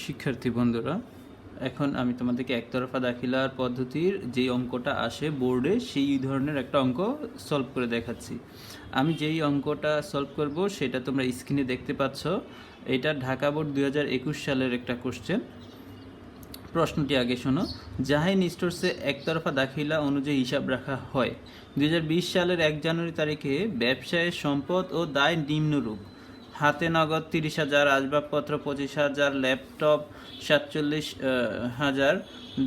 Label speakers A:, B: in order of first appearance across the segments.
A: শিক্ষার্থী বন্ধুরা, এখন আমি তোমাদেরকে একতরফা দাখিলার পদ্ধতির যে অঙ্কটা আসে বোর্ডে সেই ধরনের একটা অঙ্ক সলভ করে দেখাচ্ছি। আমি যেই অঙ্কটা সলভ করব সেটা তোমরা স্ক্রিনে দেখতে পাচ্ছ। এটা ঢাকা বোর্ড 2021 সালের একটা কোশ্চেন। প্রশ্নটি আগে শোনো। জাহিন স্টোরসে একতরফা দাখিলা অনুযায়ী হিসাব রাখা হয়। 2020 সালের 1 জানুয়ারি তারিখে ব্যবসায়ের সম্পদ ও দায় নিম্নরূপ: হাতে নগদ 30,000, আসবাবপত্র 25,000, ল্যাপটপ 47,000,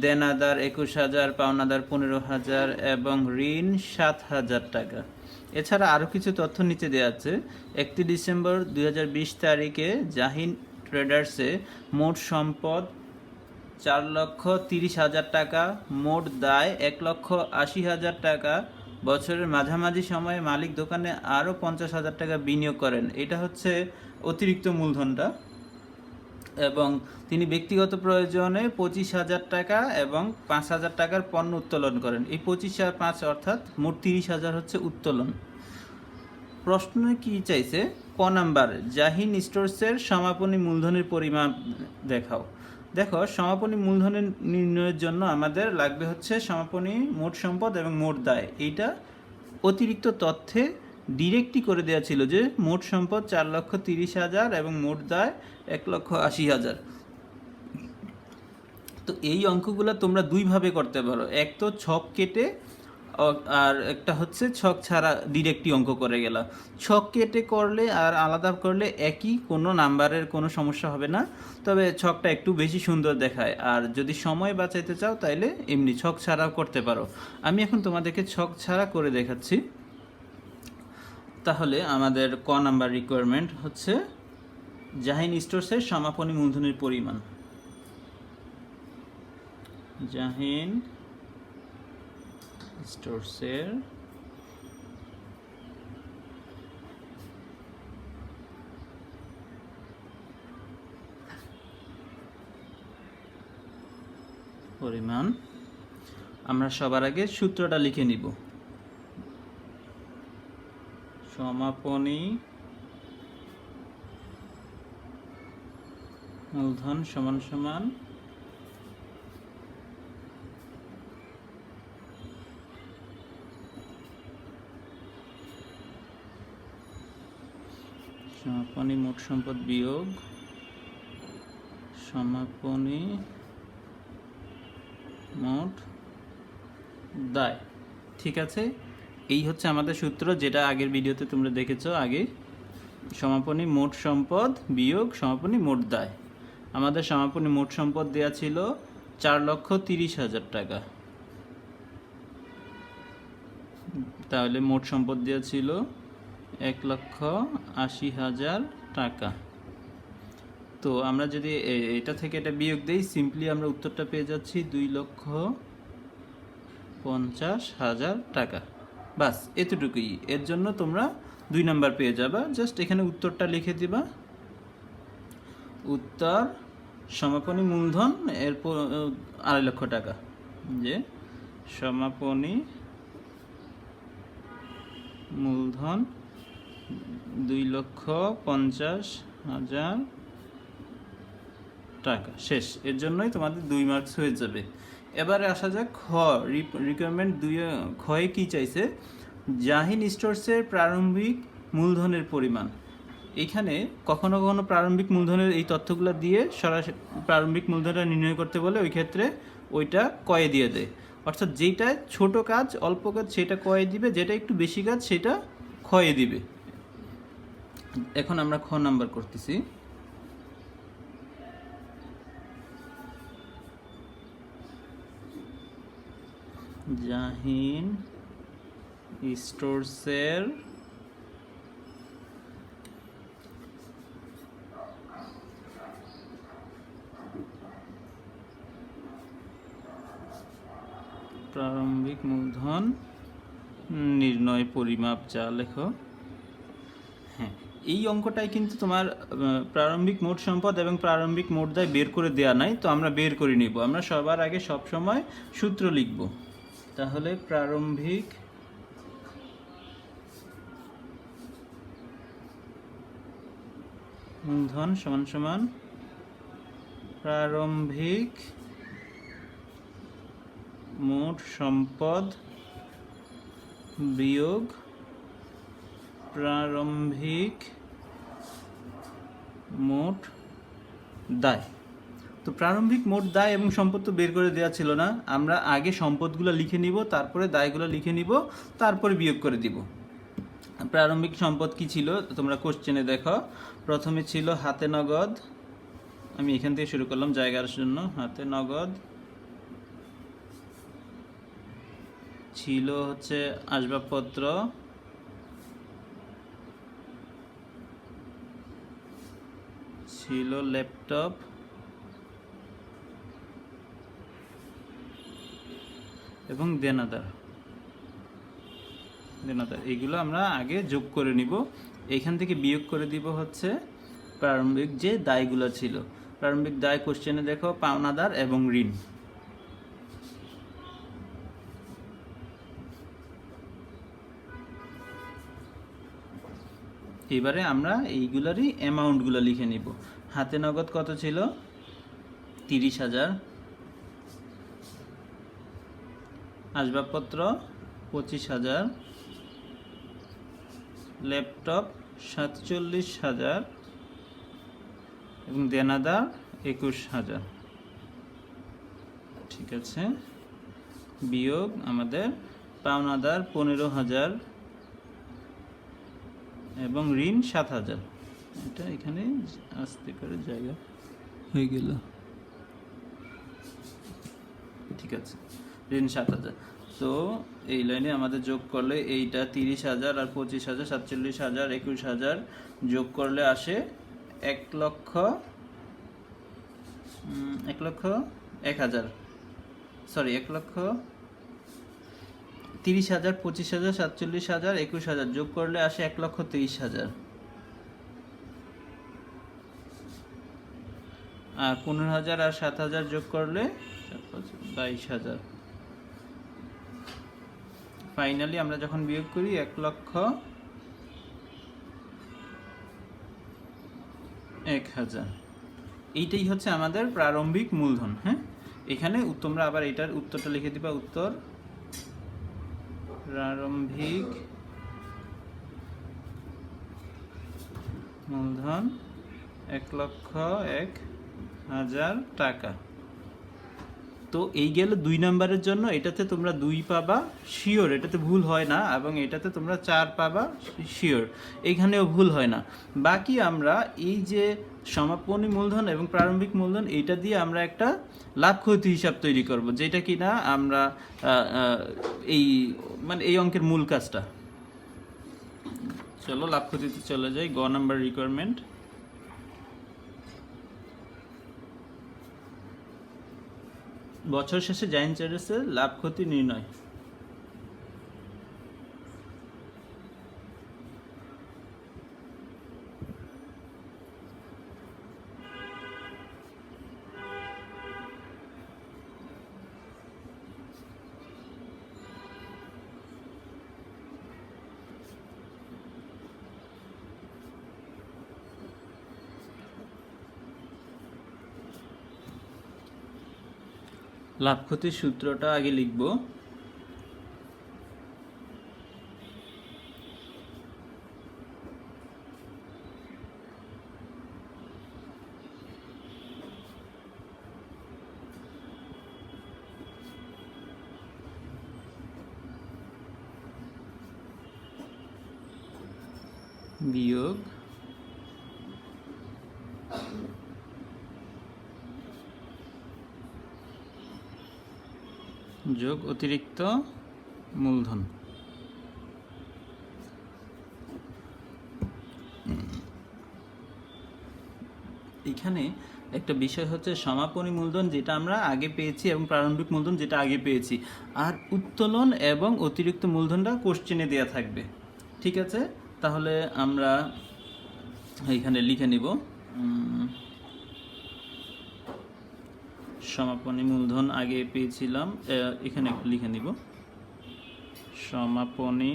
A: দেনাদার 21,000, পাওনাদার 15,000 এবং ঋণ 7,000 টাকা। এছাড়া আরও কিছু তথ্য নিচে দেওয়া আছে। 31 ডিসেম্বর 2020 তারিখে জাহিন ট্রেডার্সে মোট সম্পদ 4,30,000 টাকা, মোট দায় 1,80,000 টাকা। বছরের মাঝামাঝি সময়ে মালিক দোকানে আরও 50,000 টাকা বিনিয়োগ করেন। এটা হচ্ছে অতিরিক্ত মূলধনটা। এবং তিনি ব্যক্তিগত প্রয়োজনে 25,000 টাকা এবং 5,000 টাকার পণ্য উত্তোলন করেন। এই 25 আর 5 অর্থাৎ মোট 30,000 হচ্ছে উত্তোলন। প্রশ্নে কি চাইছে? ক নাম্বার, জাহিন স্টোরসের সমাপনী মূলধনের পরিমাণ দেখাও। দেখো, সমাপনী মূলধনের নির্ণয়ের জন্য আমাদের লাগবে হচ্ছে সমাপনী মোট সম্পদ এবং মোট দায়। এইটা অতিরিক্ত তথ্যে ডিরেক্টই করে দেওয়া ছিল যে মোট সম্পদ 4,30,000 এবং মোট দায় 1,80,000। তো এই অঙ্কগুলো তোমরা দুইভাবে করতে পারো। এক তো ছক কেটে, আর একটা হচ্ছে ছক ছাড়া ডিরেক্টই অঙ্ক করে গেলা। ছক কেটে করলে আর আলাদা করলে একই, কোনো নাম্বারের কোনো সমস্যা হবে না, তবে ছকটা একটু বেশি সুন্দর দেখায়। আর যদি সময় বাঁচাইতে চাও তাইলে এমনি ছক ছাড়াও করতে পারো। আমি এখন তোমাদেরকে ছক ছাড়া করে দেখাচ্ছি। তাহলে আমাদের ক নাম্বার রিকোয়ারমেন্ট হচ্ছে জাহিন স্টোরসের সমাপনী মূলধনের পরিমাণ। জাহিন স্টোরসের পরিমাণ। আমরা সবার আগে সূত্রটা লিখে নিব। সমাপনী মূলধন সমান সমান সমাপনী মোট সম্পদ বিয়োগ সমাপনী মোট দায়। ঠিক আছে, এই হচ্ছে আমাদের সূত্র, যেটা আগের ভিডিওতে তোমরা দেখেছো। আগে সমাপনী মোট সম্পদ বিয়োগ সমাপনী মোট দায়। আমাদের সমাপনী মোট সম্পদ দেয়া ছিল 4,30,000 টাকা, তাহলে মোট সম্পদ দেওয়া ছিল 1,80,000 টাকা। তো আমরা যদি এটা থেকে এটা বিয়োগ দেই, সিম্পলি আমরা উত্তরটা পেয়ে যাচ্ছি 2,50,000 টাকা। বাস এতটুকুই। এর জন্য তোমরা 2 নাম্বার পেয়ে যাবা। জাস্ট এখানে উত্তরটা লিখে দিবা। উত্তর সমাপনী মূলধন এরপর 2.5 লক্ষ টাকা, যে সমাপনী মূলধন 2,50,000 টাকা। শেষ। এর জন্যই তোমাদের 2 মার্কস হয়ে যাবে। এবারে আসা যাক খ। রিকোয়ারমেন্ট 2 খয়ে কি চাইছে? জাহিন স্টোরসের প্রারম্ভিক মূলধনের পরিমাণ। এইখানে কখনো কখনো প্রারম্ভিক মূলধনের এই তথ্যগুলো দিয়ে সরাসরি প্রারম্ভিক মূলধনটা নির্ণয় করতে বলে, ওই ক্ষেত্রে ওইটা কয়ে দিয়ে দেয়। অর্থাৎ যেটা ছোট কাজ, অল্প কাজ, সেটা কয়ে দিবে, যেটা একটু বেশি কাজ সেটা ক্ষয়ে দিবে। এখন আমরা খ নাম্বার করতেছি। জাহিন স্টোরসের প্রারম্ভিক মূলধন নির্ণয় পরিমাপ যা লেখো। হ্যাঁ, এই অঙ্কটাই কিন্তু তোমার প্রারম্ভিক মোট সম্পদ এবং প্রারম্ভিক মোট দায় বের করে দেওয়া নাই, তো আমরা বের করে নিব। আমরা সবার আগে সব সময় সূত্র লিখব। তাহলে প্রারম্ভিক মূলধন সমান সমান প্রারম্ভিক মোট সম্পদ বিয়োগ প্রারম্ভিক মোট দায়। তো প্রারম্ভিক মোট দায় এবং সম্পদ তো বের করে দেওয়া ছিল না, আমরা আগে সম্পদগুলো লিখে নিব, তারপরে দায়গুলো লিখে নিব, তারপরে বিয়োগ করে দিব। প্রারম্ভিক সম্পদ কি ছিল তোমরা কোশ্চেনে দেখো, প্রথমে ছিল হাতে নগদ, আমি এখান থেকে শুরু করলাম জায়গার জন্য। হাতে নগদ ছিল হচ্ছে আসবাবপত্র, ছিল ল্যাপটপ এবং দেনাদার। এইগুলো আমরা আগে যোগ করে নিব, এইখান থেকে বিয়োগ করে দিব হচ্ছে প্রারম্ভিক যে দায়গুলো ছিল। প্রারম্ভিক দায় কোশ্চেনে দেখো পাওনাদার এবং ঋণ। এবারে আমরা এইগুলারই অ্যামাউন্টগুলো লিখে নিব। হাতে নগদ কত ছিল? 30,000, আসবাবপত্র 25,000, ল্যাপটপ 47,000 এবং দেনাদার 21,000। ঠিক আছে, বিয়োগ আমাদের পাওনাদার 15,000 এবং ঋণ 7,000। এটা এখানে আস্তে করে জায়গা হয়ে গেল। ঠিক আছে, ঋণ 7,000। তো এই লাইনে আমাদের যোগ করলে এইটা 30,000 আর 25,000 47,000 21,000 যোগ করলে আসে 1,01,000 সরি 1,30,000 25,000 47,000 21,000 যোগ করলে আসে 1,30,000। আর 15,000 আর 7,000 যোগ করলে 22,000। ফাইনালি আমরা যখন বিয়োগ করি 1,01,000। এইটাই হচ্ছে আমাদের প্রারম্ভিক মূলধন। হ্যাঁ, এখানে তোমরা আবার এটার উত্তরটা লিখে দিবা। উত্তর প্রারম্ভিক মূলধন 1,01,000 টাকা। তো এই গেল 2 নাম্বারের জন্য, এটাতে তোমরা 2 পাবা শিওর, এটাতে ভুল হয় না, এবং এটাতে তোমরা 4 পাবা শিওর, এইখানেও ভুল হয় না। বাকি আমরা এই যে সমাপনী মূলধন এবং প্রারম্ভিক মূলধন, এইটা দিয়ে আমরা একটা লাভ ক্ষতি হিসাব তৈরি করব, যেটা কিনা আমরা এই অঙ্কের মূল কাজটা। চলো লাভ ক্ষতিতে চলে যাই। গ নাম্বার রিকোয়ারমেন্ট, বছর শেষে যা ইন্টারেস্টের লাভ ক্ষতি নির্ণয়। লাভ ক্ষতির সূত্রটা আগে লিখব। বিয়োগ যোগ অতিরিক্ত মূলধন। এখানে একটা বিষয় হচ্ছে সমাপনী মূলধন যেটা আমরা আগে পেয়েছি এবং প্রারম্ভিক মূলধন যেটা আগে পেয়েছি, আর উত্তোলন এবং অতিরিক্ত মূলধনটা কোশ্চেনে দেয়া থাকবে। ঠিক আছে, তাহলে আমরা এখানে লিখে নিব সমাপনী মূলধন আগে পেয়েছিলাম, এখানে একটু লিখে নিব সমাপনী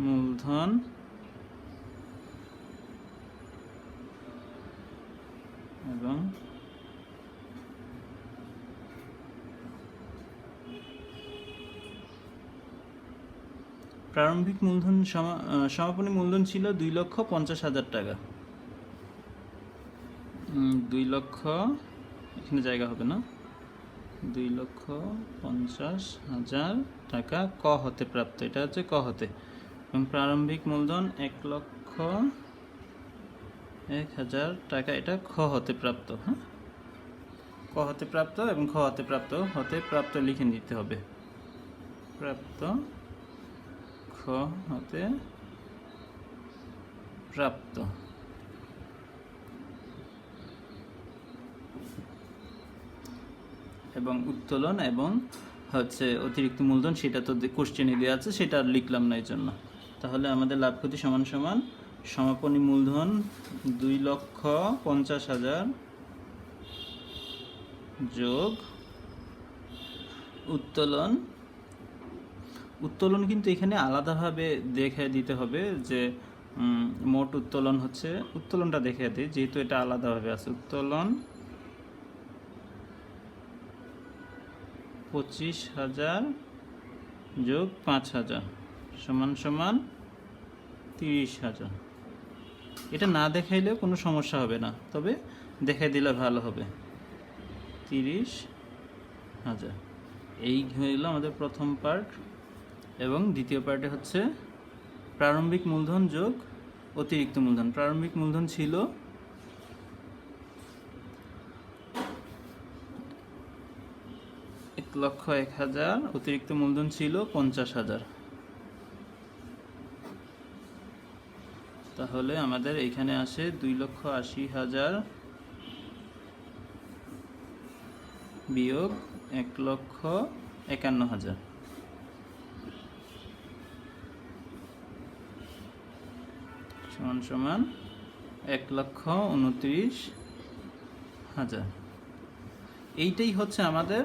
A: মূলধন এবং প্রারম্ভিক মূলধন সমাপনী মূলধন ছিল 2,50,000 টাকা। 2 লক্ষ, এখানে জায়গা হবে না, 2,50,000 টাকা ক হতে প্রাপ্ত, এটা হচ্ছে ক হতে। এবং প্রারম্ভিক মূলধন 1,01,000 টাকা, এটা খ হতে প্রাপ্ত। হ্যাঁ, ক হতে প্রাপ্ত এবং খ হতে প্রাপ্ত, হতে প্রাপ্ত লিখে নিতে হবে। প্রাপ্ত, খ হতে প্রাপ্ত। এবং উত্তোলন এবং হচ্ছে অতিরিক্ত মূলধন, সেটা তো কোশ্চেনে দেওয়া আছে, সেটা আর লিখলাম না এই জন্য। তাহলে আমাদের লাভ ক্ষতি সমান সমান সমাপনী মূলধন 2,50,000 যোগ উত্তোলন। উত্তোলন কিন্তু এখানে আলাদাভাবে দেখে দিতে হবে যে মোট উত্তোলন হচ্ছে, উত্তোলনটা দেখে দিই যেহেতু এটা আলাদাভাবে আছে। উত্তোলন 25,000 যোগ 5,000 সমান সমান 30,000। এটা না দেখাইলেও কোনো সমস্যা হবে না, তবে দেখাই দিলে ভালো হবে। 30,000 এই হইল আমাদের প্রথম পার্ট। এবং দ্বিতীয় পার্টে হচ্ছে প্রারম্ভিক মূলধন যোগ অতিরিক্ত মূলধন। প্রারম্ভিক মূলধন ছিল 1,01,000, অতিরিক্ত মূলধন ছিল 50,000। তাহলে আমাদের এখানে আসে 2,80,000 বিয়োগ 1,51,000 সমান সমান 1,29,000। এইটাই হচ্ছে আমাদের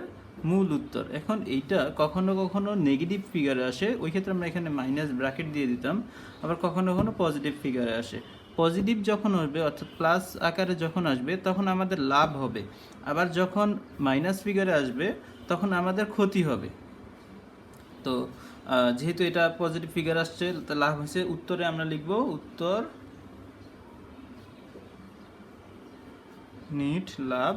A: মূল উত্তর। এখন এইটা কখনো কখনো নেগেটিভ ফিগারে আসে, ওই ক্ষেত্রে আমরা এখানে মাইনাস ব্র্যাকেট দিয়ে দিতাম। আবার কখনো কখনো পজিটিভ ফিগারে আসে। পজিটিভ যখন আসবে অর্থাৎ প্লাস আকারে যখন আসবে তখন আমাদের লাভ হবে, আবার যখন মাইনাস ফিগারে আসবে তখন আমাদের ক্ষতি হবে। তো যেহেতু এটা পজিটিভ ফিগার আসছে, লাভ হয়েছে, উত্তরে আমরা লিখব উত্তর নিট লাভ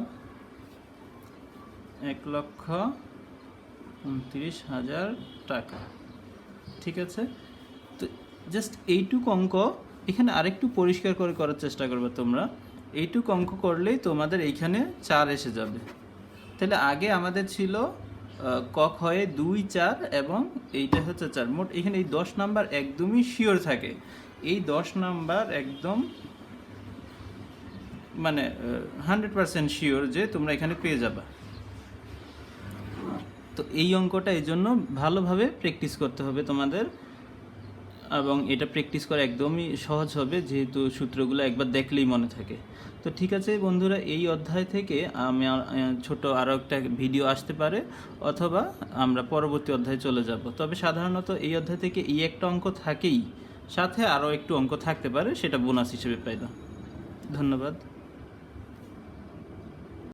A: 1,29,000 টাকা। ঠিক আছে, তো জাস্ট এইটুকু অঙ্ক এখানে আরেকটু পরিষ্কার করে করার চেষ্টা করবে তোমরা। এইটুকু অঙ্ক করলেই তোমাদের এইখানে 4 এসে যাবে। তাহলে আগে আমাদের ছিল ক খয়ে 2, 4 এবং এইটা হচ্ছে 4। মোট এখানে এই 10 নাম্বার একদমই শিওর থাকে। এই 10 নাম্বার একদম মানে 100% শিওর যে তোমরা এখানে পেয়ে যাবা। তো এই অঙ্কটা এই জন্য ভালোভাবে প্র্যাকটিস করতে হবে তোমাদের, এবং এটা প্র্যাকটিস করা একদমই সহজ হবে যেহেতু সূত্রগুলো একবার দেখলেই মনে থাকে। তো ঠিক আছে বন্ধুরা, এই অধ্যায় থেকে আমি ছোট আরও একটা ভিডিও আসতে পারে, অথবা আমরা পরবর্তী অধ্যায়ে চলে যাব। তবে সাধারণত এই অধ্যায় থেকে এই একটা অঙ্ক থাকেই, সাথে আরও একটু অঙ্ক থাকতে পারে, সেটা বোনাস হিসেবে পাইলাম। ধন্যবাদ।